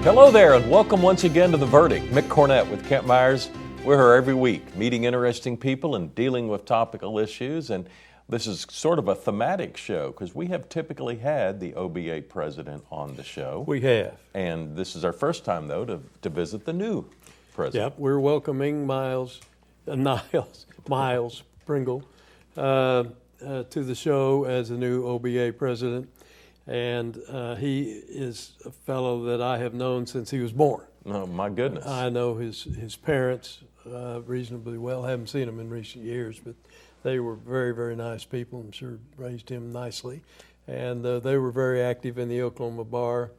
Hello there, and welcome once again to The Verdict. Mick Cornett with Kent Meyers. We're here every week, meeting interesting people and dealing with topical issues. And this is sort of a thematic show because we have typically had the OBA president on the show. We have. And this is our first time, though, to visit the new president. Yep, we're welcoming Miles Pringle to the show as the new OBA president. And he is a fellow that I have known since he was born. Oh, my goodness. I know his parents reasonably well. Haven't seen them in recent years, but they were very, very nice people. I'm sure raised him nicely. And they were very active in the Oklahoma bar,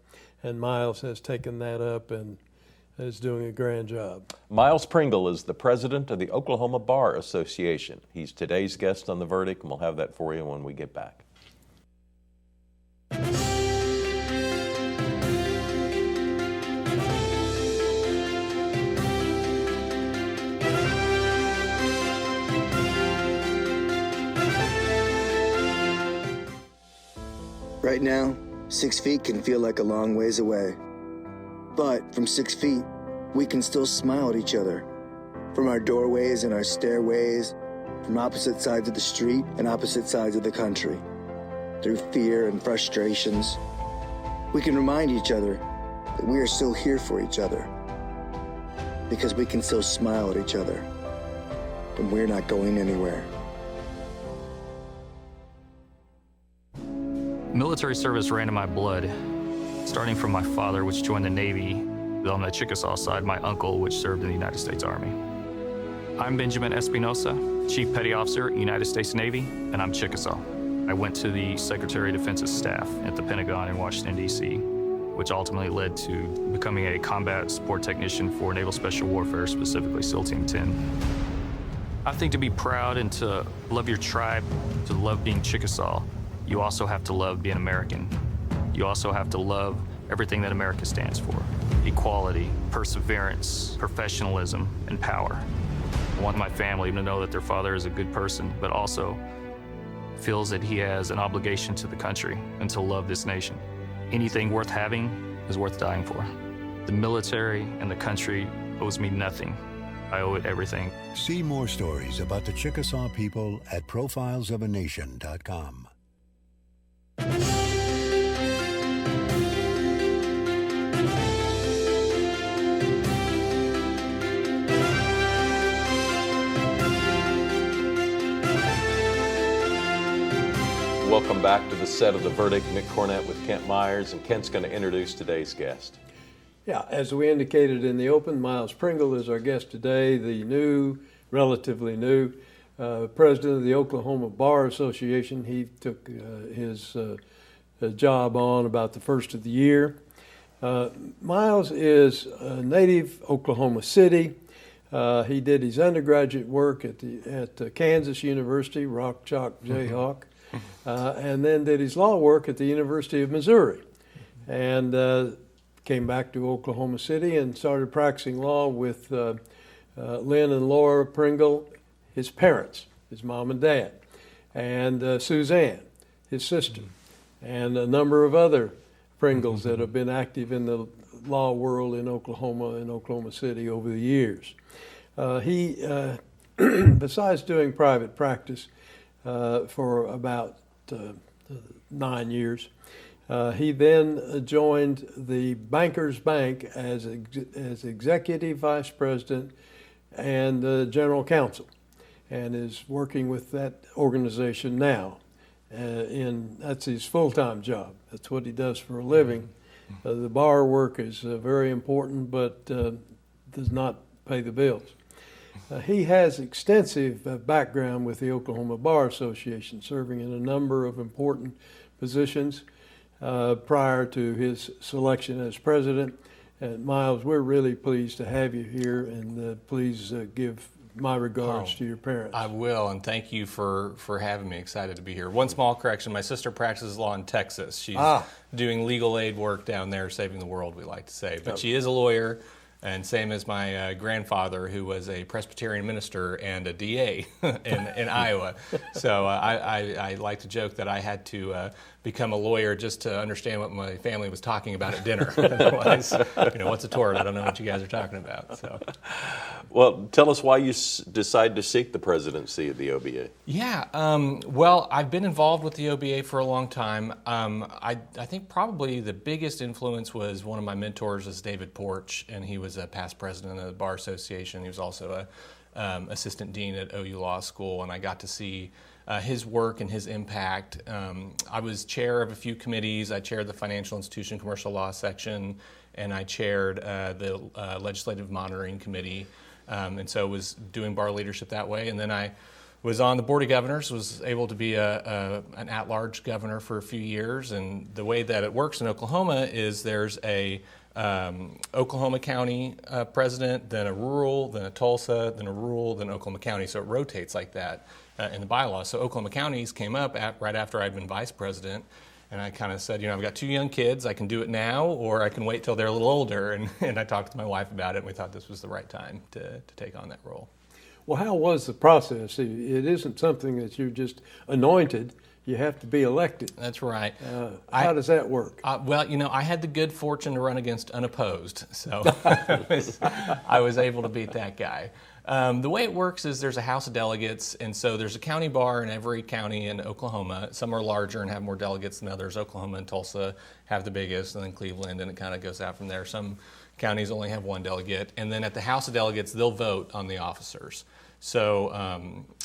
and Miles has taken that up and is doing a grand job. Miles Pringle is the president of the Oklahoma Bar Association. He's today's guest on The Verdict, and we'll have that for you when we get back. Right now, 6 feet can feel like a long ways away. But from 6 feet, we can still smile at each other. From our doorways and our stairways, from opposite sides of the street and opposite sides of the country. Through fear and frustrations, we can remind each other that we are still here for each other. Because we can still smile at each other. And we're not going anywhere. Military service ran in my blood, starting from my father, which joined the Navy, on the Chickasaw side, my uncle, which served in the United States Army. I'm Benjamin Espinosa, Chief Petty Officer, United States Navy, and I'm Chickasaw. I went to the Secretary of Defense's staff at the Pentagon in Washington, D.C., which ultimately led to becoming a combat support technician for Naval Special Warfare, specifically SEAL Team 10. I think to be proud and to love your tribe, to love being Chickasaw, you also have to love being American. You also have to love everything that America stands for. Equality, perseverance, professionalism, and power. I want my family to know that their father is a good person, but also feels that he has an obligation to the country and to love this nation. Anything worth having is worth dying for. The military and the country owes me nothing. I owe it everything. See more stories about the Chickasaw people at profilesofanation.com. Welcome back to the set of The Verdict. Mick Cornett with Kent Meyers, and Kent's going to introduce today's guest. Yeah, as we indicated in the open, Miles Pringle is our guest today, the relatively new president of the Oklahoma Bar Association. He took his job on about the first of the year. Miles is a native Oklahoma City. He did his undergraduate work at Kansas University, Rock Chalk Jayhawk, and then did his law work at the University of Missouri, and came back to Oklahoma City and started practicing law with Lynn and Laura Pringle, his parents, his mom and dad, and Suzanne, his sister, and a number of other Pringles that have been active in the law world in Oklahoma and Oklahoma City over the years. He, besides doing private practice for about 9 years, he then joined the Bankers Bank as executive vice president and general counsel, and is working with that organization now. That's his full-time job. That's what he does for a living. The bar work is very important, but does not pay the bills. He has extensive background with the Oklahoma Bar Association, serving in a number of important positions prior to his selection as president. And Miles, we're really pleased to have you here, and please give my regards to your parents. I will, and thank you for having me. Excited to be here. One small correction, my sister practices law in Texas. She's doing legal aid work down there, saving the world, we like to say. But she is a lawyer, and same as my grandfather, who was a Presbyterian minister and a DA in Iowa. So I like to joke that I had to become a lawyer just to understand what my family was talking about at dinner. Otherwise, what's a tort? I don't know what you guys are talking about. So, Well, tell us why you decided to seek the presidency of the OBA. Yeah, well, I've been involved with the OBA for a long time. I think probably the biggest influence was one of my mentors is David Porch, and he was a past president of the Bar Association. He was also a assistant dean at OU Law School, and I got to see his work and his impact. I was chair of a few committees. I chaired the Financial Institution Commercial Law section, and I chaired the Legislative Monitoring Committee, and so was doing bar leadership that way. And then I was on the Board of Governors, was able to be an at-large governor for a few years. And the way that it works in Oklahoma is there's a Oklahoma County president, then a rural, then a Tulsa, then a rural, then Oklahoma County. So it rotates like that in the bylaws. So Oklahoma Counties came up right after I'd been vice president. And I kind of said, I've got 2 young kids. I can do it now, or I can wait till they're a little older. And I talked to my wife about it, and we thought this was the right time to take on that role. Well, how was the process? It isn't something that you're just anointed. You have to be elected. That's right. How does that work? Well, I had the good fortune to run against unopposed, so I was able to beat that guy. The way it works is there's a House of Delegates, and so there's a county bar in every county in Oklahoma. Some are larger and have more delegates than others. Oklahoma and Tulsa have the biggest, and then Cleveland, and it kind of goes out from there. Some counties only have 1 delegate, and then at the House of Delegates, they'll vote on the officers. So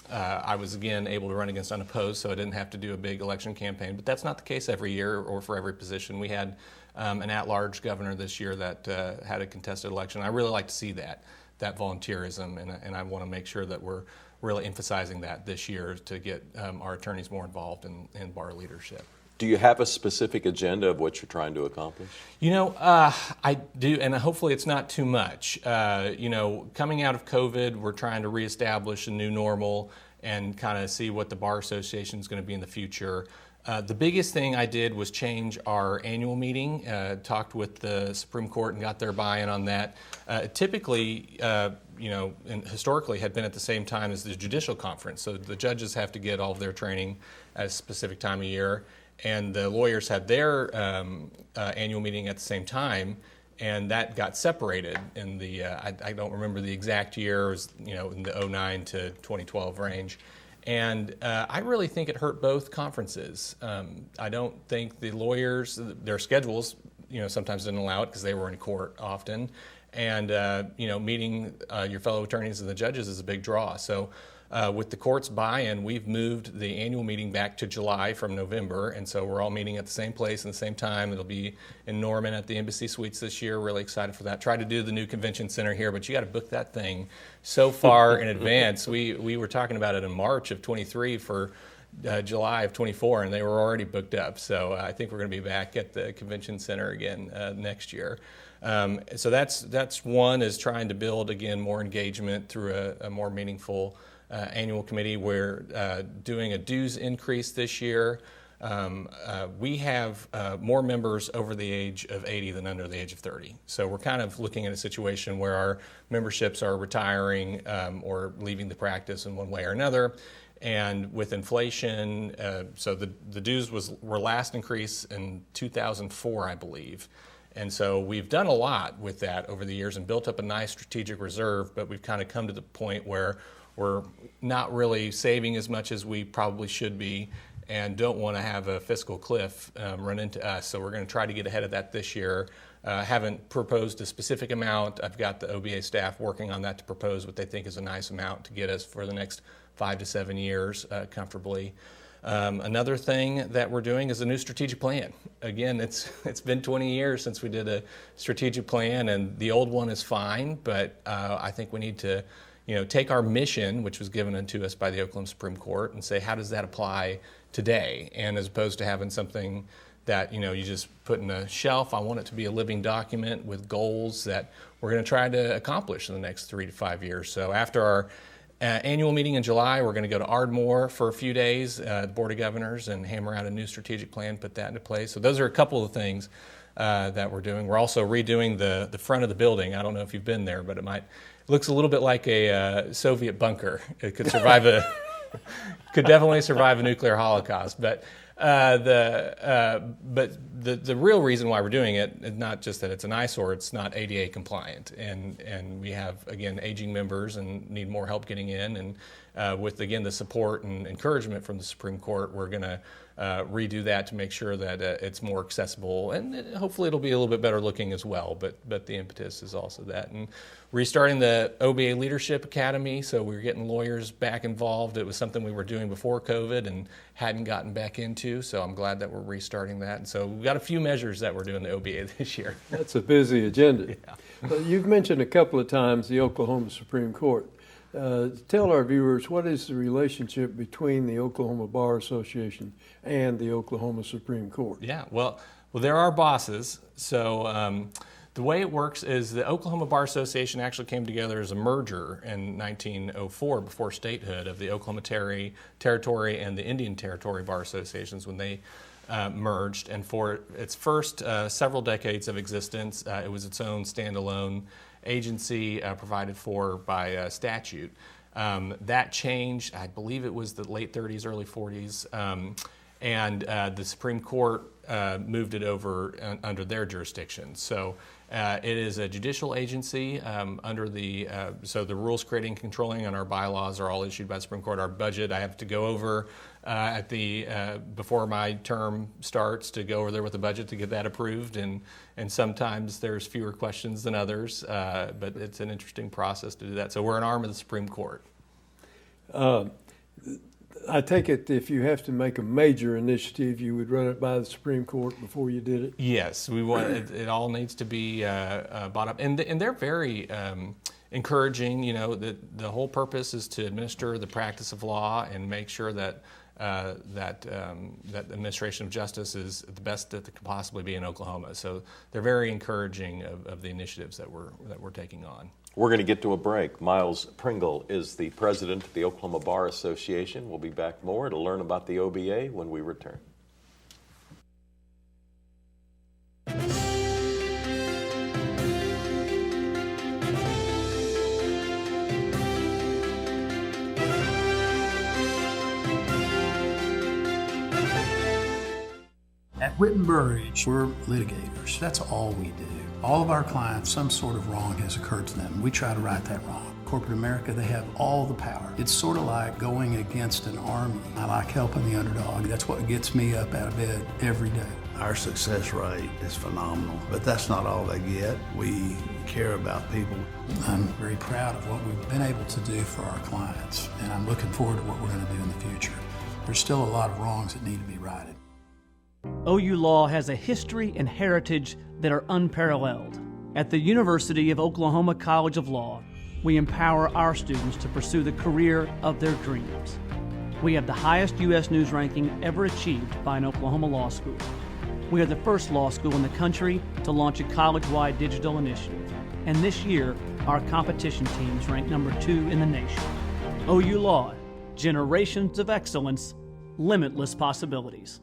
I was, again, able to run against unopposed, so I didn't have to do a big election campaign. But that's not the case every year or for every position. We had an at-large governor this year that had a contested election. I really like to see that volunteerism, and I want to make sure that we're really emphasizing that this year to get our attorneys more involved in bar leadership. Do you have a specific agenda of what you're trying to accomplish? I do, and hopefully it's not too much. Coming out of COVID, we're trying to reestablish a new normal and kind of see what the Bar Association is going to be in the future. The biggest thing I did was change our annual meeting, talked with the Supreme Court and got their buy-in on that. Typically, and historically had been at the same time as the judicial conference. So the judges have to get all of their training at a specific time of year. And the lawyers had their annual meeting at the same time, and that got separated in the, I don't remember the exact year, it was, in the 2009 to 2012 range. And I really think it hurt both conferences. I don't think the lawyers, their schedules, sometimes didn't allow it because they were in court often. And, meeting your fellow attorneys and the judges is a big draw. So with the court's buy-in, we've moved the annual meeting back to July from November, and so we're all meeting at the same place and the same time. It'll be in Norman at the Embassy Suites this year. Really excited for that. Tried to do the new convention center here, but you got to book that thing so far in advance. We were talking about it in March of 23 for July of 24, and they were already booked up. So I think we're going to be back at the convention center again next year. So that's one, is trying to build, again, more engagement through a more meaningful annual committee. We're doing a dues increase this year. We have more members over the age of 80 than under the age of 30. So we're kind of looking at a situation where our memberships are retiring or leaving the practice in one way or another. And with inflation, so the dues were last increase in 2004, I believe. And so we've done a lot with that over the years and built up a nice strategic reserve, but we've kind of come to the point where we're not really saving as much as we probably should be and don't want to have a fiscal cliff run into us. So we're going to try to get ahead of that this year. Haven't proposed a specific amount. I've got the OBA staff working on that to propose what they think is a nice amount to get us for the next 5 to 7 years comfortably. Another thing that we're doing is a new strategic plan. Again, it's been 20 years since we did a strategic plan, and the old one is fine, but I think we need to take our mission, which was given unto us by the Oklahoma Supreme Court, and say, how does that apply today? And as opposed to having something that you just put in a shelf, I want it to be a living document with goals that we're going to try to accomplish in the next 3 to 5 years. So after our annual meeting in July, we're going to go to Ardmore for a few days, the Board of Governors, and hammer out a new strategic plan, put that into place. So those are a couple of things that we're doing. We're also redoing the front of the building. I don't know if you've been there, but it looks a little bit like a Soviet bunker. It could survive could definitely survive a nuclear holocaust. But the real reason why we're doing it is not just that it's an eyesore, it's not ADA compliant. And we have, again, aging members and need more help getting in. And with, again, the support and encouragement from the Supreme Court, we're going to redo that to make sure that it's more accessible. And hopefully it'll be a little bit better looking as well. But the impetus is also that. And restarting the OBA Leadership Academy, so we're getting lawyers back involved. It was something we were doing before COVID and hadn't gotten back into, so I'm glad that we're restarting that. And so we've got a few measures that we're doing the OBA this year. That's a busy agenda. Yeah. Well, you've mentioned a couple of times the Oklahoma Supreme Court. Tell our viewers, what is the relationship between the Oklahoma Bar Association and the Oklahoma Supreme Court? Yeah, well, there are bosses. So the way it works is the Oklahoma Bar Association actually came together as a merger in 1904 before statehood of the Oklahoma Territory and the Indian Territory Bar Associations when they merged. And for its first several decades of existence, it was its own standalone agency provided for by statute. That changed, I believe it was the late 30s, early 40s, and the Supreme Court moved it over under their jurisdiction. So it is a judicial agency under so the rules creating, controlling, and our bylaws are all issued by the Supreme Court. Our budget, I have to go over before my term starts to go over there with the budget to get that approved, and sometimes there's fewer questions than others, but it's an interesting process to do that. So we're an arm of the Supreme Court. I take it if you have to make a major initiative, you would run it by the Supreme Court before you did it? Yes, we want it all needs to be bought up, and they're very encouraging. You know, the whole purpose is to administer the practice of law and make sure that that administration of justice is the best that it could possibly be in Oklahoma. So they're very encouraging of the initiatives that we're taking on. We're going to get to a break. Miles Pringle is the president of the Oklahoma Bar Association. We'll be back more to learn about the OBA when we return. At Whitten Burridge, we're litigators. That's all we do. All of our clients, some sort of wrong has occurred to them. We try to right that wrong. Corporate America, they have all the power. It's sort of like going against an army. I like helping the underdog. That's what gets me up out of bed every day. Our success rate is phenomenal, but that's not all they get. We care about people. I'm very proud of what we've been able to do for our clients, and I'm looking forward to what we're going to do in the future. There's still a lot of wrongs that need to be righted. OU Law has a history and heritage that are unparalleled. At the University of Oklahoma College of Law, we empower our students to pursue the career of their dreams. We have the highest U.S. News ranking ever achieved by an Oklahoma law school. We are the first law school in the country to launch a college-wide digital initiative. And this year, our competition teams ranked number 2 in the nation. OU Law, generations of excellence, limitless possibilities.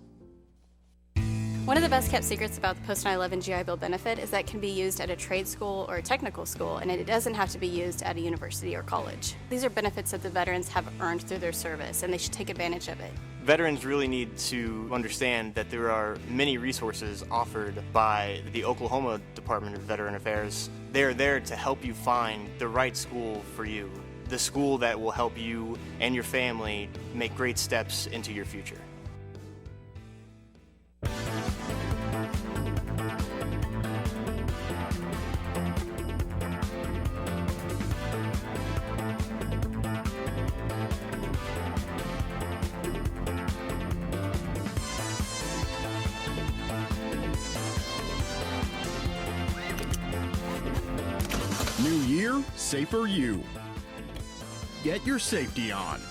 One of the best kept secrets about the post 9/11 GI Bill benefit is that it can be used at a trade school or a technical school, and it doesn't have to be used at a university or college. These are benefits that the veterans have earned through their service, and they should take advantage of it. Veterans really need to understand that there are many resources offered by the Oklahoma Department of Veteran Affairs. They're there to help you find the right school for you, the school that will help you and your family make great steps into your future. New year, safer you. Get your safety on.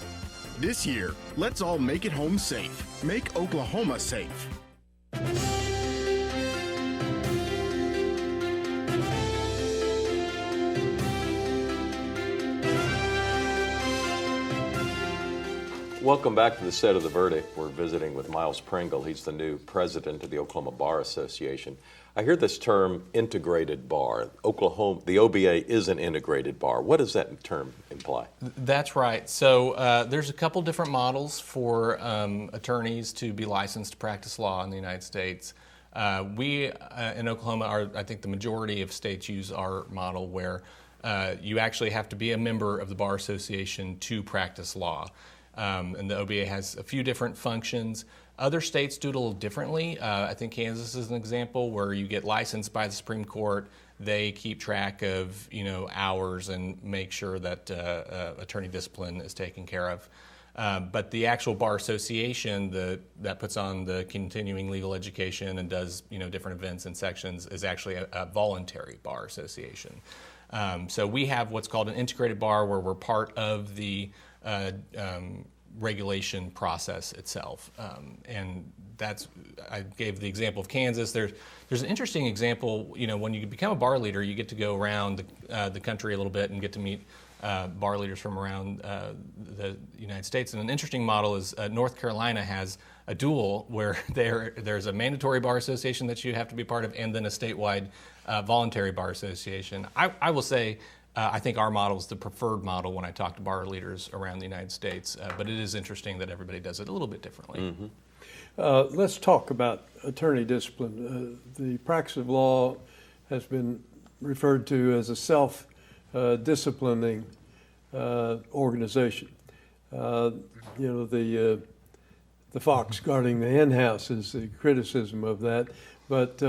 This year, let's all make it home safe. Make Oklahoma safe. Welcome back to the set of the verdict. We're visiting with Miles Pringle. He's the new president of the Oklahoma Bar Association. I hear this term, integrated bar. Oklahoma, the OBA is an integrated bar. What does that term imply? That's right. So there's a couple different models for attorneys to be licensed to practice law in the United States. We in Oklahoma, I think the majority of states use our model where you actually have to be a member of the Bar Association to practice law. And the OBA has a few different functions. Other states do it a little differently. I think Kansas is an example where you get licensed by the Supreme Court. They keep track of hours and make sure that attorney discipline is taken care of. But the actual Bar Association that puts on the continuing legal education and does different events and sections is actually a voluntary bar association. So we have what's called an integrated bar where we're part of the regulation process itself, and I gave the example of Kansas. There's an interesting example. When you become a bar leader, you get to go around the country a little bit and get to meet bar leaders from around the United States. And an interesting model is North Carolina has a dual where there's a mandatory bar association that you have to be part of, and then a statewide voluntary bar association. I will say. I think our model is the preferred model when I talk to bar leaders around the United States, but it is interesting that everybody does it a little bit differently. Mm-hmm. Let's talk about attorney discipline. The practice of law has been referred to as a self-disciplining organization. The fox guarding the hen house is the criticism of that, but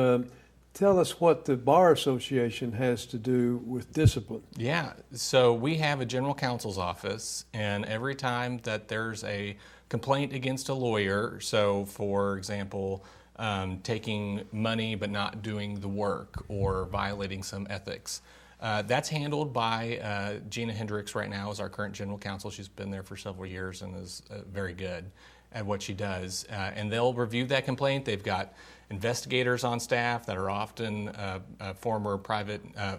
tell us what the Bar Association has to do with discipline. Yeah, so we have a general counsel's office, and every time that there's a complaint against a lawyer, so for example, taking money but not doing the work or violating some ethics, that's handled by Gina Hendricks right now as our current general counsel. She's been there for several years and is very good at what she does. And they'll review that complaint. They've got investigators on staff that are often former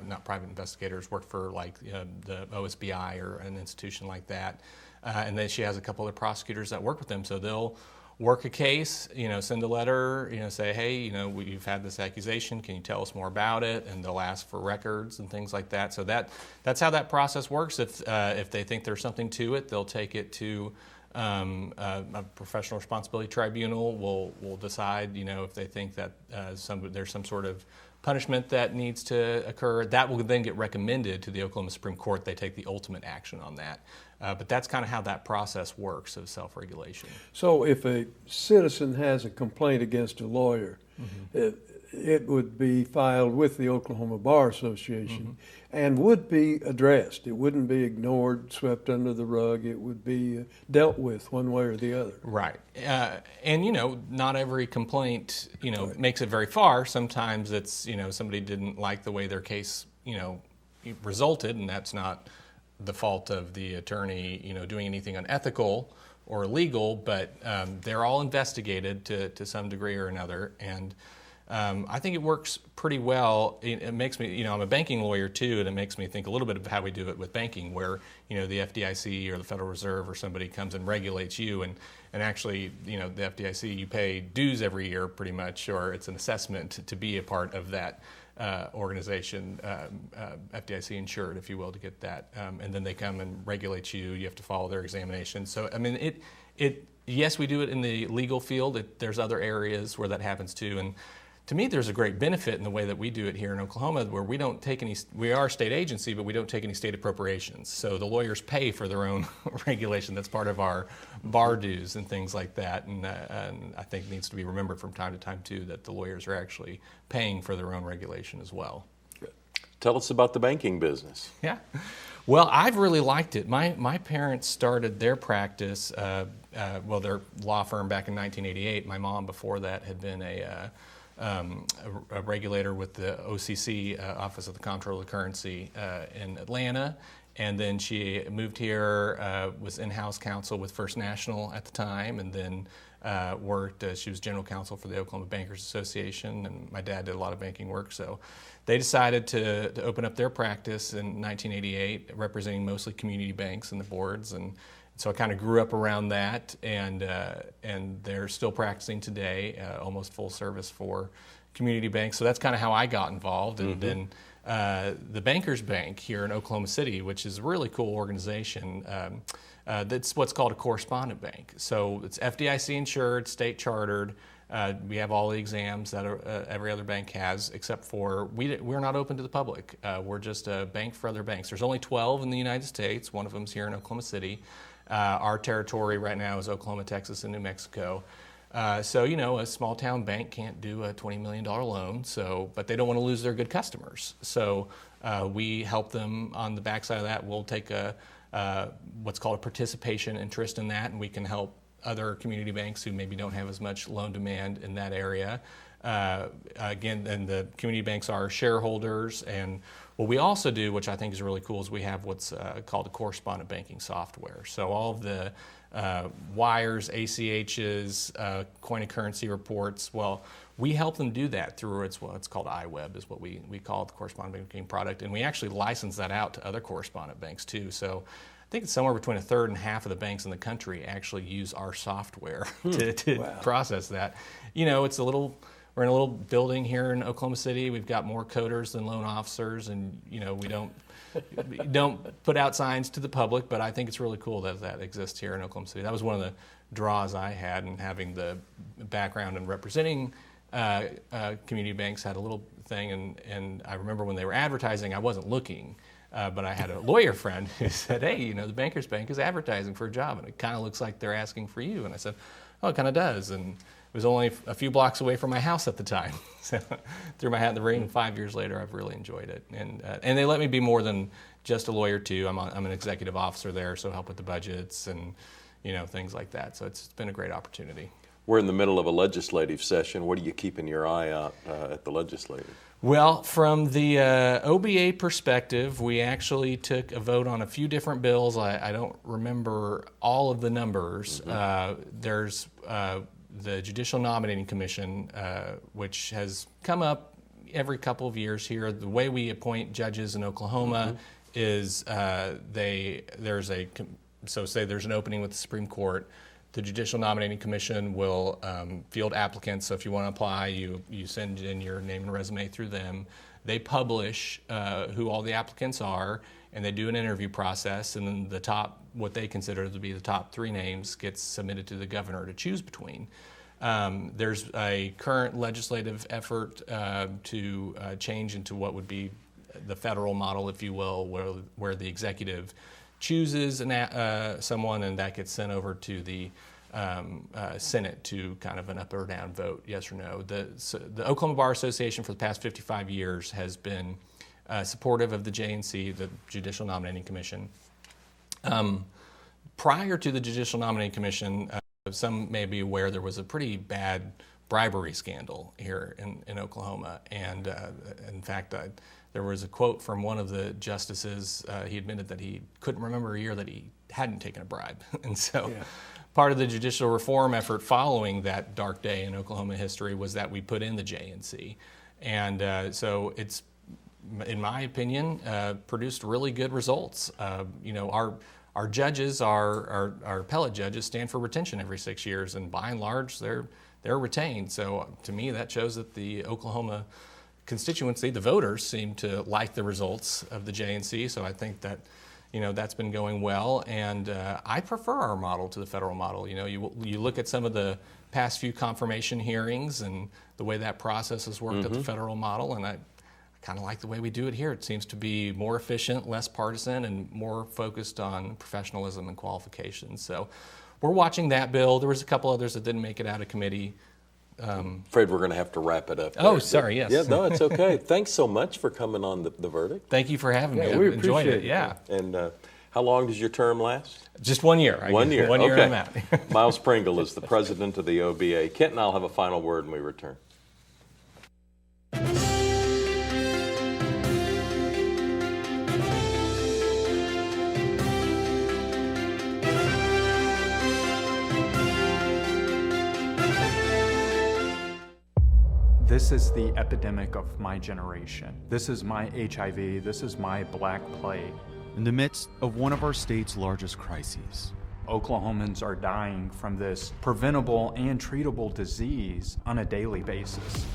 not private investigators, worked for like the OSBI or an institution like that. And then she has a couple of prosecutors that work with them. So they'll work a case, send a letter, say, hey, you've had this accusation, can you tell us more about it? And they'll ask for records and things like that. So that's how that process works. If they think there's something to it, they'll take it to a professional responsibility tribunal. Will decide, if they think that there's some sort of punishment that needs to occur. That will then get recommended to the Oklahoma Supreme Court. They take the ultimate action on that. But that's kind of how that process works of self-regulation. So if a citizen has a complaint against a lawyer, mm-hmm. it would be filed with the Oklahoma Bar Association, mm-hmm. and would be addressed. It wouldn't be ignored, swept under the rug. It would be dealt with one way or the other. Right. And, not every complaint, right. makes it very far. Sometimes it's, somebody didn't like the way their case, resulted, and that's not the fault of the attorney, doing anything unethical or illegal, but they're all investigated to some degree or another. And I think it works pretty well. It makes me, I'm a banking lawyer too, and it makes me think a little bit of how we do it with banking, where, the FDIC or the Federal Reserve or somebody comes and regulates you, and actually, the FDIC, you pay dues every year pretty much, or it's an assessment to be a part of that organization, FDIC insured, if you will, to get that. And then they come and regulate you. You have to follow their examination. So, yes, we do it in the legal field. There's other areas where that happens too. And to me, there's a great benefit in the way that we do it here in Oklahoma, where we don't take we are a state agency, but we don't take any state appropriations. So the lawyers pay for their own regulation. That's part of our bar dues and things like that. And I think it needs to be remembered from time to time, too, that the lawyers are actually paying for their own regulation as well. Tell us about the banking business. Yeah. Well, I've really liked it. My parents started their practice, their law firm back in 1988. My mom, before that, had been a regulator with the OCC, Office of the Comptroller of the Currency, in Atlanta. And then she moved here, was in-house counsel with First National at the time, and then worked, she was general counsel for the Oklahoma Bankers Association, and my dad did a lot of banking work. So they decided to open up their practice in 1988, representing mostly community banks and the boards. And So I kind of grew up around that, and they're still practicing today, almost full service for community banks. So that's kind of how I got involved. And then the Bankers Bank here in Oklahoma City, which is a really cool organization, that's what's called a correspondent bank. So it's FDIC insured, state chartered. We have all the exams that every other bank has, except for we're not open to the public. We're just a bank for other banks. There's only 12 in the United States. One of them's here in Oklahoma City. Our territory right now is Oklahoma, Texas, and New Mexico. So, a small town bank can't do a $20 million loan, but they don't want to lose their good customers. So we help them on the backside of that. We'll take what's called a participation interest in that, and we can help other community banks who maybe don't have as much loan demand in that area. Again, and the community banks are shareholders. And what we also do, which I think is really cool, is we have what's called a correspondent banking software. So all of the wires, ACHs, coin and currency reports, well, we help them do that through what's called iWeb, is what we call it, the correspondent banking product. And we actually license that out to other correspondent banks too. So I think it's somewhere between a third and half of the banks in the country actually use our software to process that. We're in a little building here in Oklahoma City. We've got more coders than loan officers, and we don't put out signs to the public, but I think it's really cool that exists here in Oklahoma City. That was one of the draws I had in having the background in representing community banks. Had a little thing, and I remember when they were advertising, I wasn't looking. But I had a lawyer friend who said, hey, the Bankers Bank is advertising for a job, and it kind of looks like they're asking for you. And I said, oh, it kind of does. And it was only a few blocks away from my house at the time. So threw my hat in the ring, and 5 years later, I've really enjoyed it. And they let me be more than just a lawyer, too. I'm an executive officer there, so help with the budgets and things like that. So it's been a great opportunity. We're in the middle of a legislative session. What are you keeping your eye out at the legislature? Well, from the OBA perspective, we actually took a vote on a few different bills. I don't remember all of the numbers. There's the Judicial Nominating Commission, which has come up every couple of years here. The way we appoint judges in Oklahoma is say there's an opening with the Supreme Court. The Judicial Nominating Commission will field applicants. So if you want to apply, you send in your name and resume through them. They publish who all the applicants are, and they do an interview process. And then what they consider to be the top 3 names gets submitted to the governor to choose between. There's a current legislative effort to change into what would be the federal model, if you will, where the executive chooses someone, and that gets sent over to the Senate to kind of an up or down vote, yes or no. The Oklahoma Bar Association for the past 55 years has been supportive of the JNC, the Judicial Nominating Commission. Prior to the Judicial Nominating Commission, some may be aware there was a pretty bad bribery scandal here in Oklahoma, and in fact, there was a quote from one of the justices. He admitted that he couldn't remember a year that he hadn't taken a bribe. And so part of the judicial reform effort following that dark day in Oklahoma history was that we put in the JNC. And so it's, in my opinion, produced really good results. Our judges, our appellate judges, stand for retention every 6 years, and by and large, they're retained. So to me, that shows that the Oklahoma constituency, the voters, seem to like the results of the JNC. So I think that that's been going well, and I prefer our model to the federal model. You look at some of the past few confirmation hearings and the way that process has worked at the federal model, and I kind of like the way we do it here. It seems to be more efficient, less partisan, and more focused on professionalism and qualifications. So we're watching that bill. There was a couple others that didn't make it out of committee. Afraid we're going to have to wrap it up there. Oh, sorry, yes. Yeah, no, it's okay. Thanks so much for coming on the verdict. Thank you for having me. We enjoyed appreciate it. Yeah. And how long does your term last? Just 1 year. 1 year. One year okay. and I'm out. Miles Pringle is the president of the OBA. Kent and I'll have a final word when we return. This is the epidemic of my generation. This is my HIV. This is my Black Plague. In the midst of one of our state's largest crises, Oklahomans are dying from this preventable and treatable disease on a daily basis.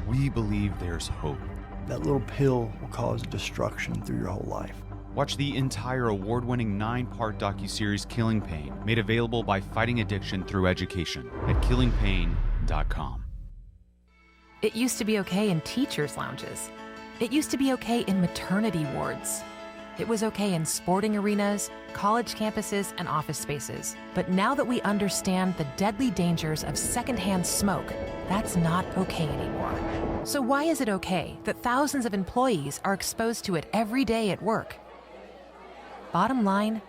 We believe there's hope. That little pill will cause destruction through your whole life. Watch the entire award-winning 9-part docuseries Killing Pain, made available by Fighting Addiction Through Education at killingpain.com. It used to be okay in teachers' lounges. It used to be okay in maternity wards. It was okay in sporting arenas, college campuses, and office spaces. But now that we understand the deadly dangers of secondhand smoke, that's not okay anymore. So why is it okay that thousands of employees are exposed to it every day at work? Bottom line,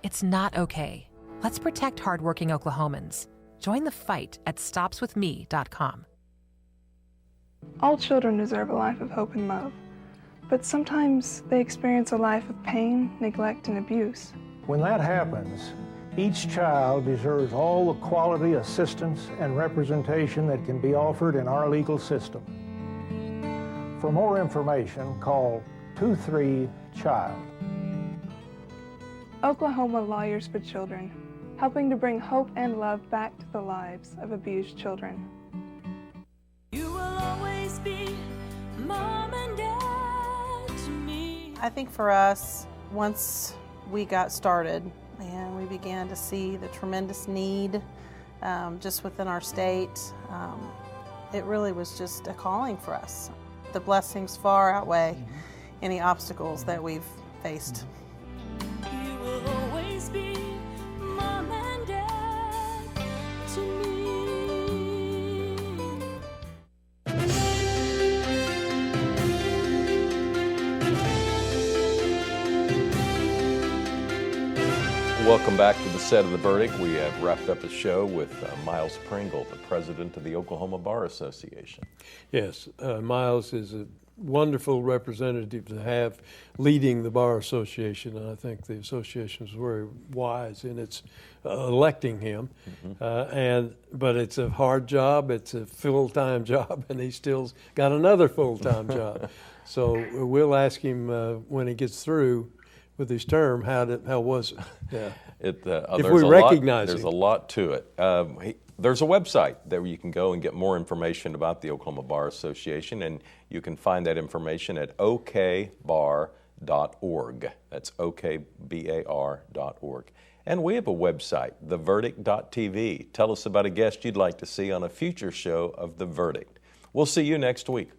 it's not okay. Let's protect hardworking Oklahomans. Join the fight at stopswithme.com. All children deserve a life of hope and love. But sometimes they experience a life of pain, neglect, and abuse. When that happens, each child deserves all the quality assistance and representation that can be offered in our legal system. For more information, call 23-CHILD. Oklahoma Lawyers for Children, helping to bring hope and love back to the lives of abused children. You will always be Mom and Dad. I think for us, once we got started and we began to see the tremendous need just within our state, it really was just a calling for us. The blessings far outweigh any obstacles that we've faced. You will always be Mom and Dad to me. Welcome back to the set of The Verdict. We have wrapped up a show with Miles Pringle, the president of the Oklahoma Bar Association. Yes, Miles is a wonderful representative to have leading the Bar Association, and I think the association was very wise in its electing him. But it's a hard job, it's a full-time job, and he's still got another full-time job. So we'll ask him when he gets through with his term, how was it? Yeah. If we recognize there's him. a lot to it. There's a website that you can go and get more information about the Oklahoma Bar Association, and you can find that information at okbar.org. That's okbar.org. And we have a website, theverdict.tv. Tell us about a guest you'd like to see on a future show of The Verdict. We'll see you next week.